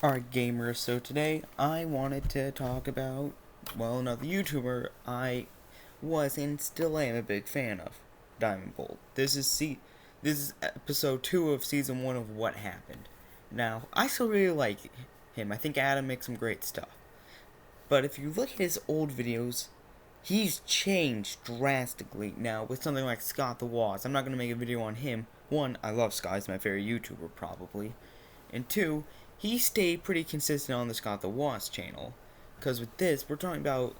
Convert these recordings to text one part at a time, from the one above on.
Alright, gamers, so today I wanted to talk about, another YouTuber I was and still am a big fan of, Diamond Bolt. This is episode 2 of season 1 of What Happened. Now, I still really like him. I think Adam makes some great stuff. But if you look at his old videos, he's changed drastically now with something like Scott the Woz. I'm not going to make a video on him. One, I love Scott, he's my favorite YouTuber probably. And two, he stayed pretty consistent on the Scott the Woz channel. Because with this, we're talking about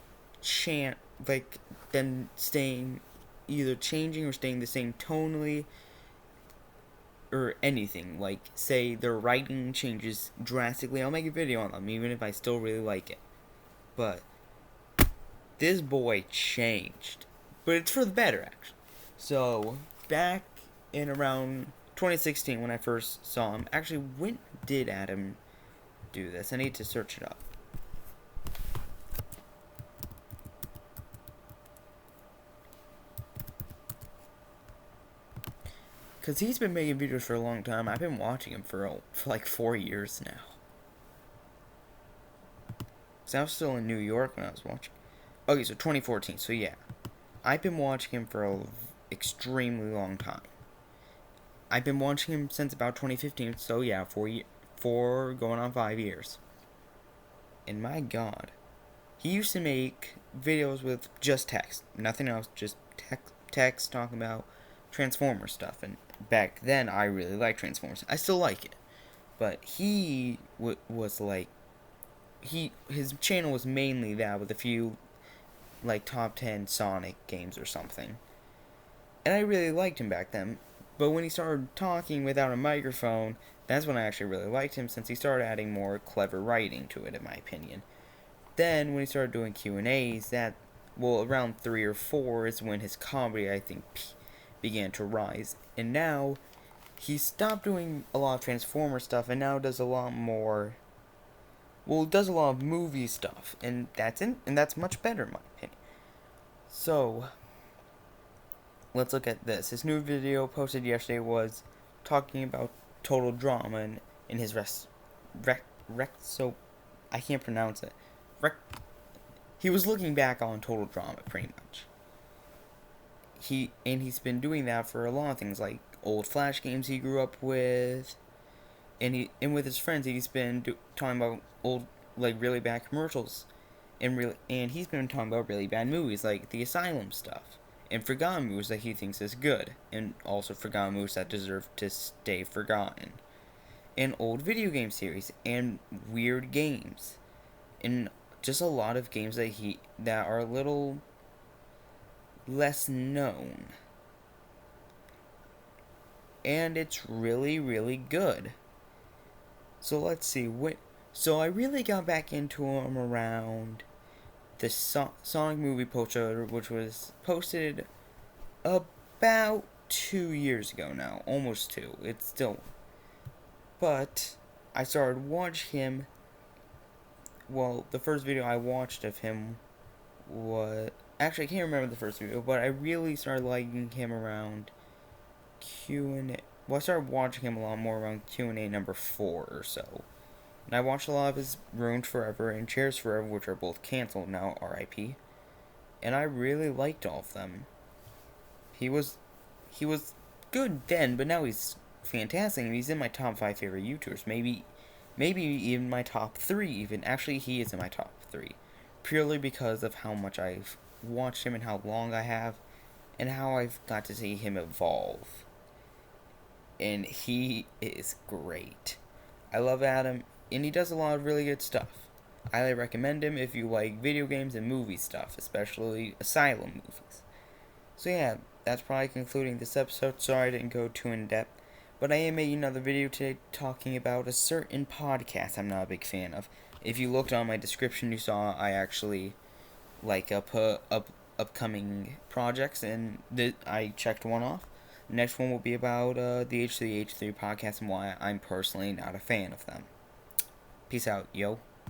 them staying, either changing or staying the same tonally, or anything. Like, say their writing changes drastically, I'll make a video on them, even if I still really like it. But this boy changed. But it's for the better, actually. So, back in around 2016 when I first saw him, actually, when did Adam do this? I need to search it up. Because he's been making videos for a long time. I've been watching him for like 4 years now. Because I was still in New York when I was watching. Okay, so 2014. So yeah. I've been watching him for an extremely long time. I've been watching him since about 2015. So yeah, 4 going on 5 years. And my god. He used to make videos with just text. Nothing else. Just text talking about Transformers stuff. And back then, I really liked Transformers. I still like it. But he was like... His channel was mainly that with a few like top 10 Sonic games or something. And I really liked him back then. But when he started talking without a microphone, that's when I actually really liked him, since he started adding more clever writing to it, in my opinion. Then, when he started doing Q&As, around 3 or 4 is when his comedy, I think, began to rise. And now, he stopped doing a lot of Transformer stuff, and now does a lot more... does a lot of movie stuff, and that's much better, in my opinion. So, let's look at this. His new video posted yesterday was talking about Total Drama in his so I can't pronounce it. He was looking back on Total Drama pretty much. He's been doing that for a lot of things, like old Flash games he grew up with, and with his friends he's been talking about old, like, really bad commercials, and he's been talking about really bad movies like the Asylum stuff, and forgotten movies that he thinks is good, and also forgotten movies that deserve to stay forgotten, and old video game series, and weird games, and just a lot of games that are a little less known. And it's really, really good. So let's see. So I really got back into him around the Sonic movie poster, which was posted about 2 years ago now. Almost 2. It's still... But I started watching him... the first video I watched of him was... Actually, I can't remember the first video, but I really started liking him around Q&A. I started watching him a lot more around Q&A number 4 or so. And I watched a lot of his Ruined Forever and Cheers Forever, which are both canceled now, RIP. And I really liked all of them. He was good then, but now he's fantastic, and he's in my top 5 favorite YouTubers. Maybe even my top 3 even. Actually, he is in my top 3. Purely because of how much I've watched him and how long I have, and how I've got to see him evolve. And he is great. I love Adam, and he does a lot of really good stuff. I highly recommend him if you like video games and movie stuff, especially Asylum movies. So yeah, that's probably concluding this episode. Sorry I didn't go too in depth, but I am making another video today talking about a certain podcast I'm not a big fan of. If you looked on my description, you saw I actually put up upcoming projects, and I checked one off. The next one will be about the H3H3 podcast and why I'm personally not a fan of them. Peace out, yo.